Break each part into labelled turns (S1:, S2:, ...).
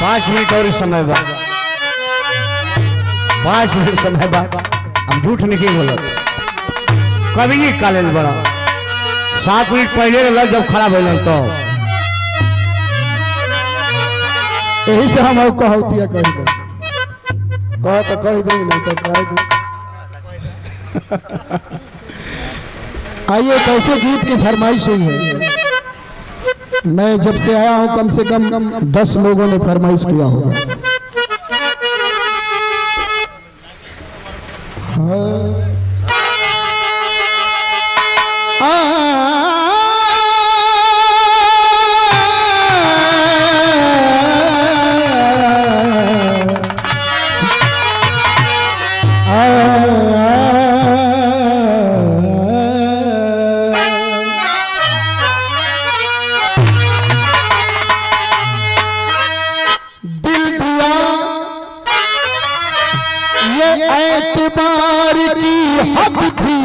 S1: 5 minute और समय बाद 5 मिनट समय बाद हम झूठ नहीं बोला कभी काले बड़ा 7 मिनट पहले लग जब खड़ा भैल तो
S2: यही से हम कह दिया कह तो कह देंगे नहीं तो कह दें। आइए कैसे गीत की फरमाइश हुई है। मैं जब से आया हूं कम से कम 10 लोगों ने फरमाइश किया होगा। एतबार की हद थी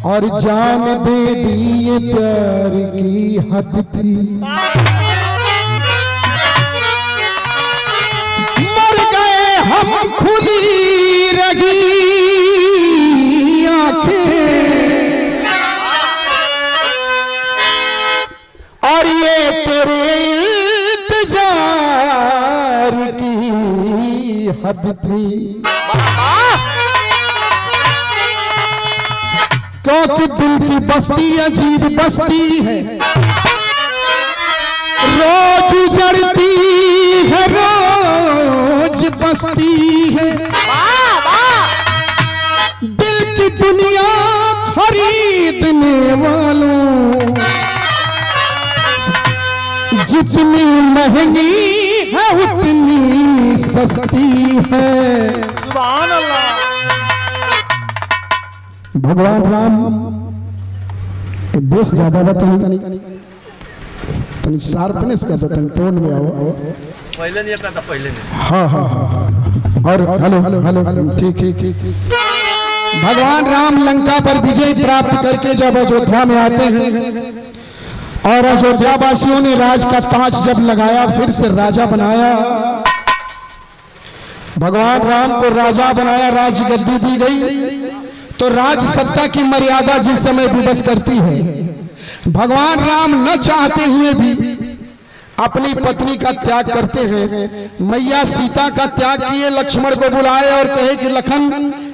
S2: और जान दे दी प्यार की हद थी। मर गए हम खुली रगी आंखें और ये तेरे हद थी। क्योंकि दिल की बस्ती अजीब बस्ती है, रोज उजड़ती है रोज बस्ती है। दिल की दुनिया खरीदने वालों जितनी महंगी है उतनी सस्ती है।
S3: सुभान अल्लाह।
S2: भगवान राम बेस ज्यादा बतानी तनी शार्पनेस का तनी टोन में आओ।
S3: पहले नहीं अपना था पहले नहीं।
S2: हाँ हाँ हाँ और हेलो ठीक ठीक। भगवान राम लंका पर विजय प्राप्त करके जब अयोध्या में आते हैं और अयोध्या वासियों ने राज का ताज जब लगाया फिर से राजा बनाया, भगवान राम को राजा बनाया, राज गद्दी दी गई तो राज सत्ता की मर्यादा जिस समय विवश करती है, भगवान राम न चाहते हुए भी अपनी पत्नी का त्याग करते हैं। मैया सीता का त्याग किए, लक्ष्मण को बुलाए और कहे कि लखन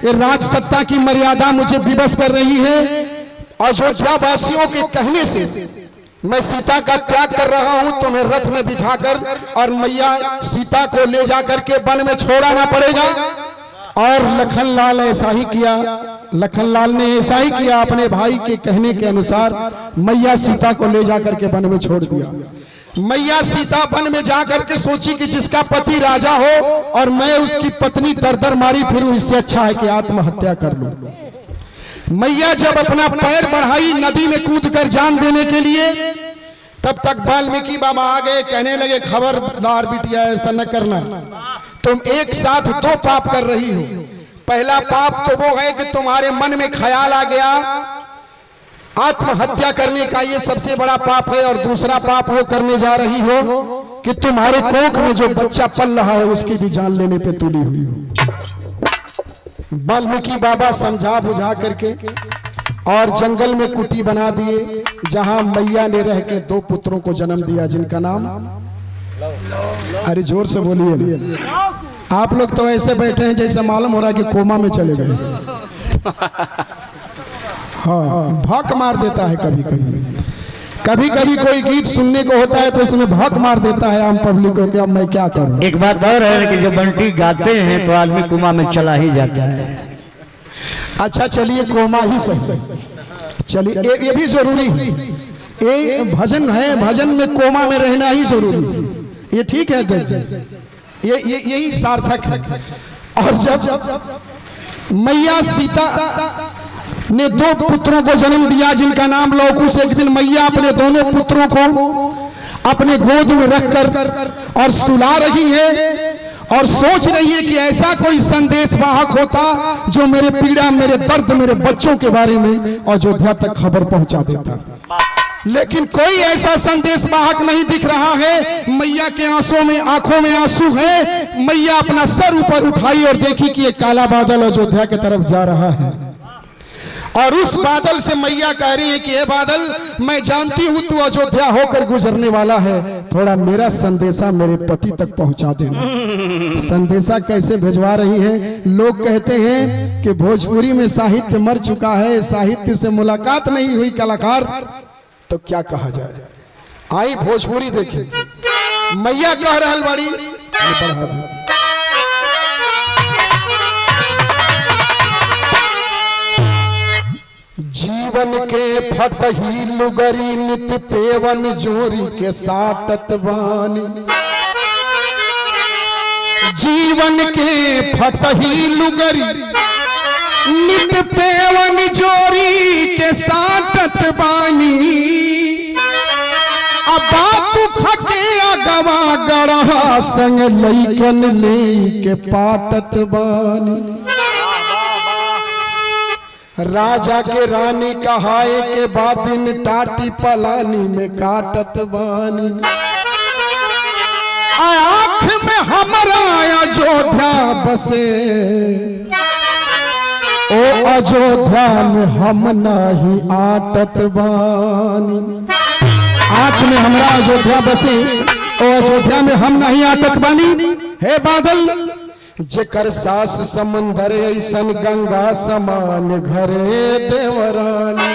S2: ये राज सत्ता की मर्यादा मुझे विवश कर रही है, अयोध्या वासियों के कहने से मैं सीता का त्याग कर रहा हूं, तुम्हें रथ में बिठाकर और मैया सीता को ले जाकर के वन में छोड़ाना पड़ेगा। और लखनलाल ऐसा ही किया, लखनलाल ने ऐसा ही किया, अपने भाई के कहने के अनुसार मैया सीता को ले जाकर के वन में छोड़ दिया। मैया सीता वन में जाकर के सोची कि जिसका पति राजा हो और मैं उसकी पत्नी दर मारी फिरूं, इससे अच्छा है कि आत्महत्या कर लूं। मैया जब अपना पैर बढ़ाई नदी में कूदकर जान देने के लिए, तब तक वाल्मीकि बाबा आ गए, कहने लगे खबरदार बिटिया ऐसा न करना, तुम एक साथ 2 पाप कर रही हो। पहला पाप तो वो है कि तुम्हारे मन में ख्याल आ गया आत्महत्या करने का, ये सबसे बड़ा पाप है। और दूसरा पाप वो करने जा रही हो कि तुम्हारे कोख में जो बच्चा पल रहा है उसकी भी जान लेने पे तुली हुई हो। वाल्मीकि बाबा समझा बुझा करके और जंगल में कुटी बना दिए, जहां मैया ने रह के 2 पुत्रों को जन्म दिया, जिनका नाम, अरे जोर से बोलिए, आप लोग तो ऐसे बैठे हैं जैसे मालूम हो रहा है कि कोमा में चले गए। हाँ भौंक मार देता है कभी कभी कोई गीत सुनने को होता है तो उसमें भौंक मार देता है आम पब्लिक को कि अब मैं क्या करूं।
S1: एक बात और है कि जो बंटी गाते हैं तो आदमी कोमा में चला ही जाता है।
S2: अच्छा चलिए कोमा ही सही, चलिए ये भी जरूरी है, ये भजन है, भजन में कोमा में रहना ही जरूरी है, ये ठीक है, यही सार्थक है। और जब मैया सीता ने 2 पुत्रों को जन्म दिया जिनका नाम लौकुश, एक दिन मैया अपने दोनों पुत्रों को अपने गोद में रखकर और सुला रही है और सोच रही है कि ऐसा कोई संदेश वाहक होता जो मेरे पीड़ा, मेरे दर्द, मेरे बच्चों के बारे में अयोध्या तक खबर पहुंचा देता। लेकिन कोई ऐसा संदेश वाहक नहीं दिख रहा है। मैया के आंखों में आंसू है। मैया अपना सर ऊपर उठाई और देखी कि एक काला बादल अयोध्या की तरफ जा रहा है और उस बादल से मैया कह रही है कि ये बादल, मैं जानती हूं तू अयोध्या होकर गुजरने वाला है, थोड़ा मेरा संदेशा मेरे पति तक पहुंचा देना। संदेशा कैसे भिजवा रही है? लोग कहते हैं कि भोजपुरी में साहित्य मर चुका है, साहित्य से मुलाकात नहीं हुई कलाकार, तो क्या कहा जाए। आई भोजपुरी देखिए, मैया कह रहल बड़ी, जीवन के फटही लुगरी नित पेवन जोरी के साटत बानी। जीवन के फटही लुगरी नित पेवन जोरी के साटत बानी। अब बात खके अगवा गढ़ा संग लइकन ले के पाटत बानी। राजा के रानी कहाए के बाद दिन टाटी पलानी में काटत बानी। आँख में हमारा अयोध्या बसे, ओ अयोध्या में हम नहीं आटत बानी। आँख में हमारा अयोध्या बसे, ओ अयोध्या में हम नहीं आटत बानी। हे बादल, जेकर सास समंदर ऐसन गंगा समान घरे देवरानी।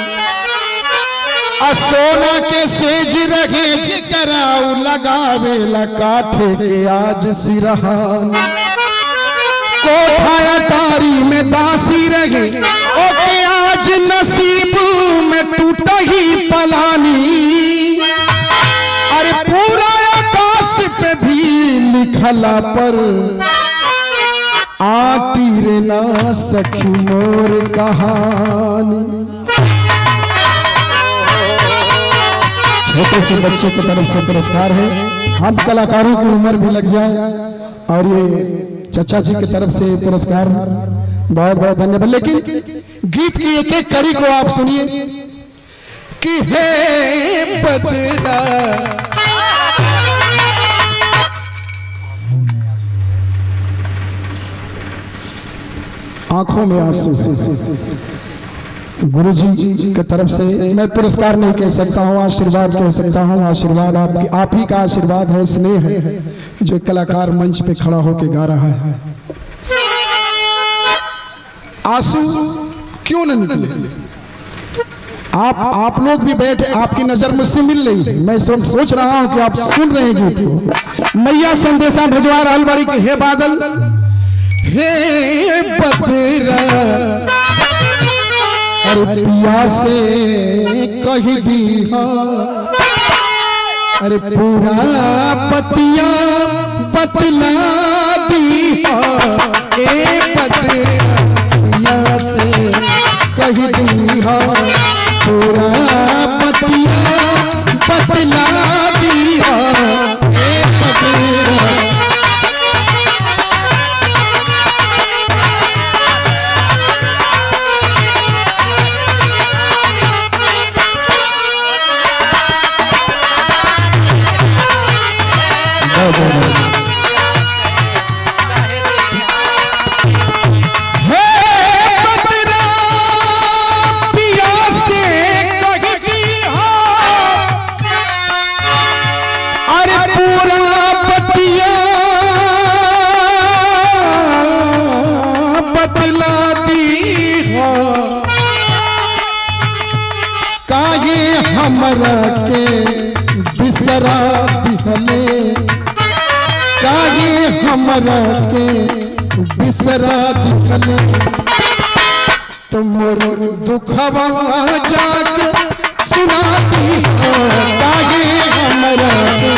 S2: सोना के सेज रहे जेकराऊ लगावे ला काठे के आज सिरहानी। कोठा अटारी में दासी रहे ओके आज नसीब में टूटा ही पलानी। अरे पूरा आकाश पे भी लिखला पर आती रे ना सखी मोर कहानी। छोटे से बच्चे की तरफ से पुरस्कार है। हम कलाकारों की उम्र भी लग जाए और ये चचा जी की तरफ से पुरस्कार, बहुत बहुत धन्यवाद। लेकिन गीत की एक एक कड़ी को आप सुनिए कि हे बदरा आंखों में आंसू। गुरु जी की तरफ से मैं पुरस्कार नहीं कह सकता हूँ, आशीर्वाद कह सकता हूँ। आशीर्वाद आपकी, आप ही का आशीर्वाद है, स्नेह है जो कलाकार मंच पे खड़ा होके गा रहा है। आंसू क्यों न निकले? आप लोग भी बैठे, आपकी नजर मुझसे मिल रही है। मैं सोच रहा हूँ कि आप सुन रहे हैं गीत को। मैया संदेशा भिजवा रहल बड़ी कि हे बादल, हे बदरा, अरे पिया से कह दी, अरे पूरा पतिया बतला दी। ए बदरा पिया से कह दी, पूरा पतिया बतला दी। ए बदरा हमरा के बिसरा दिहले, काहे हमरा के बिसरा दिहले। तुम दुखवा जाके सुनाती हो, काहे हमरा के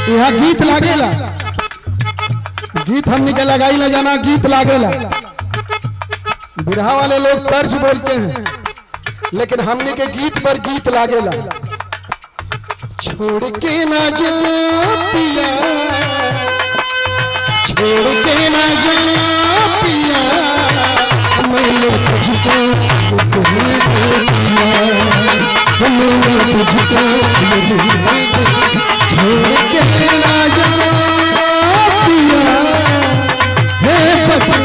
S2: यहाँ गीत लागेला, गीत हमने के लगाई ना जाना, गीत लागेला। बिरहा वाले लोग तर्ज बोलते हैं, लेकिन हमने के गीत पर गीत लागेला। छोड़ के ना जा पिया, छोड़ के ना जा पिया, मैंने तुझको भूल दिया, मैंने तुझको छोड़ के ना जा पिया, हे पति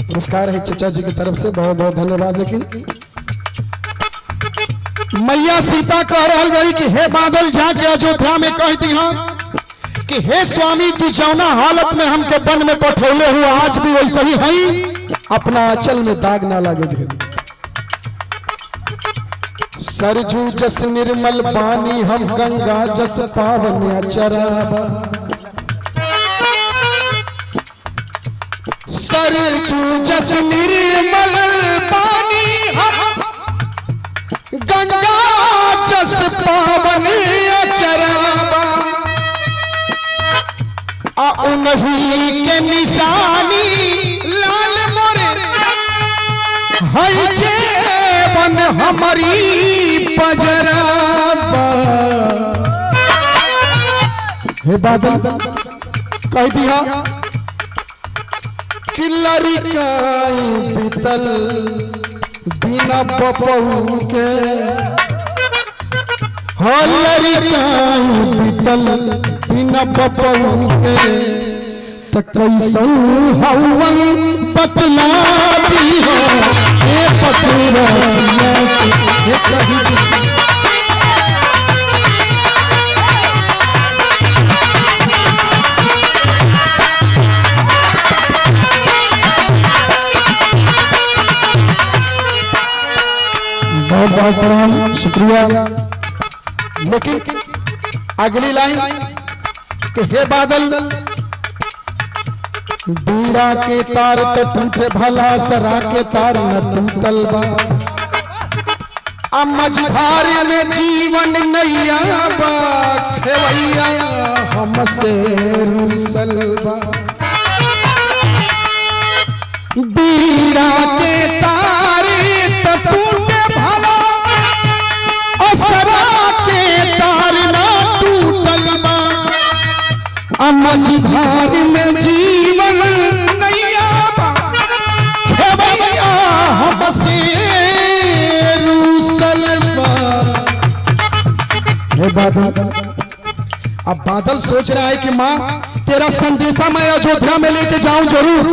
S2: पुरस्कार है चचा जी की तरफ से, बहुत बहुत धन्यवाद। लेकिन मैया सीता कह रहल गई कि हे बादल जाके अयोध्या में कह दी कि हे स्वामी तू जौना हालत में हमके वन में पठौले हुआ आज भी वैसे ही है, अपना आंचल में दाग ना लागे दे। सरजू जस निर्मल पानी हम गंगा जस पावन अचराबा, सरजू जस निर्मल पानी हम गंगा जस पावन अचराबा, उन्हीं के निशानी लाल मोरे है जेवन हमारी पजराबा। हे बादल कह दिया कि लड़काई बीतल बिना बपऊ के, हो लड़काई बीतल बिना बपऊ के, तो कैसन हवन पतला दी हो ये पतला से कही बहुत बहुत प्रणाम, शुक्रिया। लेकिन अगली लाइन कि हे बादल बीड़ा के तार तो टूटे भला सरा के तार न टूटल बा, मझधार में जीवन नैया बा खेवैया हमसे रूसल बा, बीड़ा के तार तो टूटे भला असरा के तार ना टूटल बा, मझधार में जीवन नैया बा खेवैया हमसे रूसल बा। हे बादल, अब बादल सोच रहा है कि माँ तेरा संदेशा मैं अयोध्या में लेके जाऊं जरूर,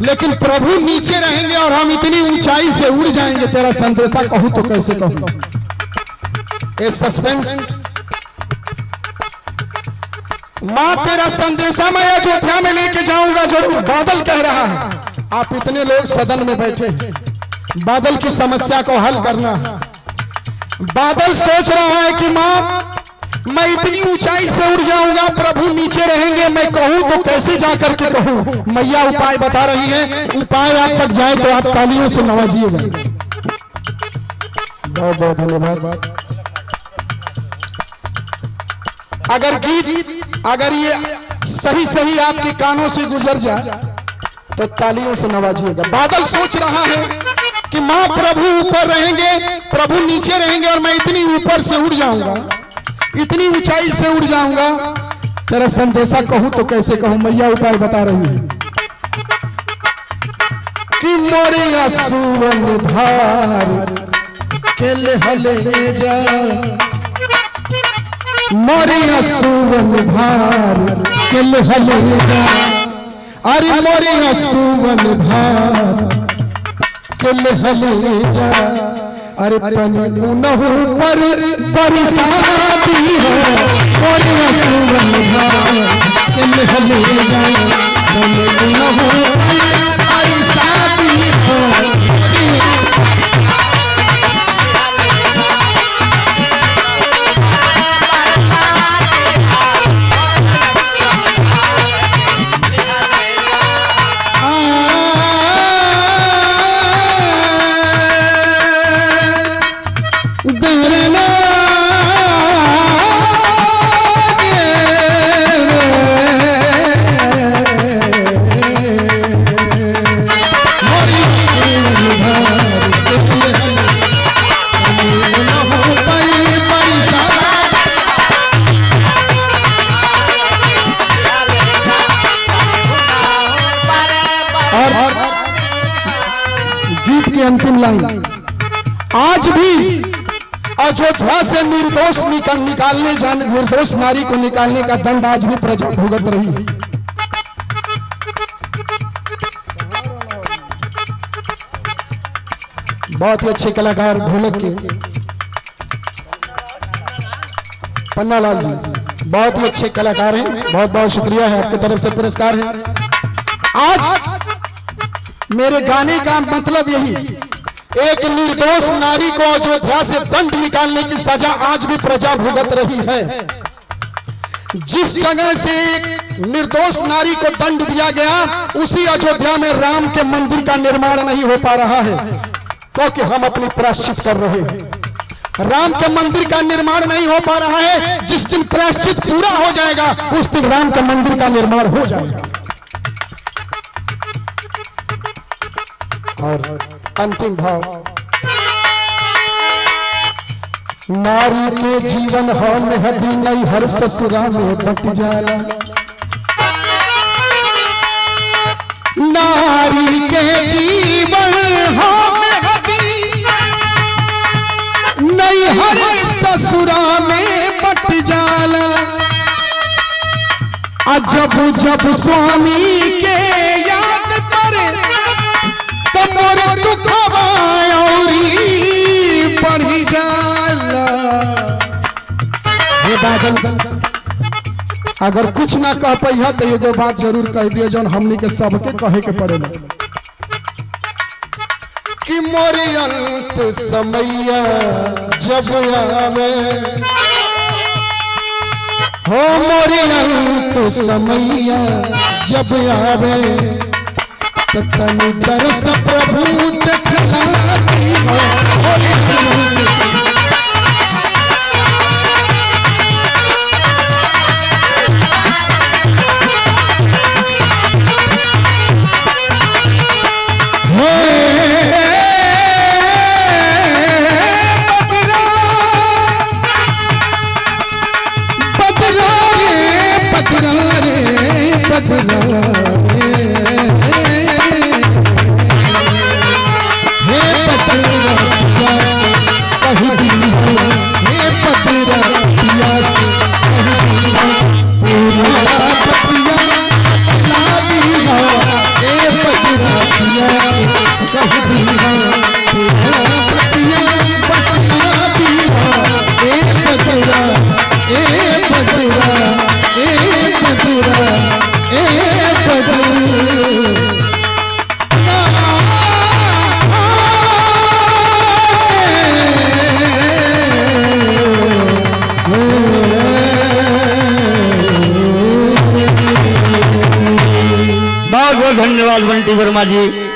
S2: लेकिन प्रभु नीचे रहेंगे और हम इतनी ऊंचाई से उड़ जाएंगे, तेरा संदेशा कहूं तो कैसे कहूं। ये सस्पेंस, मां तेरा संदेशा मैं अयोध्या में लेके जाऊंगा जरूर, बादल कह रहा है। आप इतने लोग सदन में बैठे हैं, बादल की समस्या को हल करना है। बादल सोच रहा है कि मां मैं इतनी ऊंचाई से उड़ जाऊंगा, प्रभु नीचे रहेंगे, मैं कहूं तो कैसे जा करके कहूं। मैया उपाय बता रही है, उपाय आप तक जाए तो आप तालियों से नवाजिए जाए। बहुत बहुत धन्यवाद। अगर गीत अगर ये सही सही आपके कानों से गुजर जाए तो तालियों से नवाजिएगा। बादल सोच रहा है कि मां प्रभु ऊपर रहेंगे, प्रभु नीचे रहेंगे और मैं इतनी ऊपर से उड़ जाऊंगा, इतनी ऊंचाई से उड़ जाऊंगा, तेरा संदेशा कहूं तो कैसे कहूं। मैया उपाय बता रही है कि मोरे आंसुअन धार के लहले जा, मोरे आंसुअन धार के लहले जा, अरे मोरे आंसुअन धार के लहले जा, अरे तनी उनहु पर बरसाती हो, मोरे आंसुअन धार के लहले जा, तनी उनहु पर बरसाती हो। लाइन, आज भी अयोध्या से निर्दोष निकालने जाने, निर्दोष नारी को निकालने का दंड आज भी प्रजा भुगत रही है। बहुत ही अच्छे कलाकार ढोलक के पन्नालाल जी, बहुत ही अच्छे कलाकार हैं, बहुत बहुत शुक्रिया है, आपकी तरफ से पुरस्कार है। आज मेरे गाने का मतलब यही, एक निर्दोष नारी को अयोध्या से दंड निकालने की सजा आज भी प्रजा भुगत रही है। जिस जगह से एक निर्दोष नारी को दंड दिया गया, उसी अयोध्या में राम के मंदिर का निर्माण नहीं हो पा रहा है, क्योंकि हम अपनी प्रायश्चित कर रहे हैं। राम के मंदिर का निर्माण नहीं हो पा रहा है, जिस दिन प्रायश्चित पूरा हो जाएगा उस दिन राम के मंदिर का निर्माण हो जाएगा। और अंतिम भाव, नारी के जीवन हो मेहदी नहीं हर ससुरा में बट जाला, नारी के जीवन हो नहीं हर ससुरा में बट जाला, जब जब स्वामी के याद करे तो मोर दुखवा औरी बढ़ी जाला। हे बादल, अगर कुछ ना कह पैया तो एगो बात जरूर कह दिए जो हमनी के सबके कहे के पड़ेगा कि मोरे अंत समैया जब आवे, हो मोरे अंत समैया जब आवे, तो तनी तरस प्रभु दिखलाती हो।
S1: धन्यवाद बंटी वर्मा जी।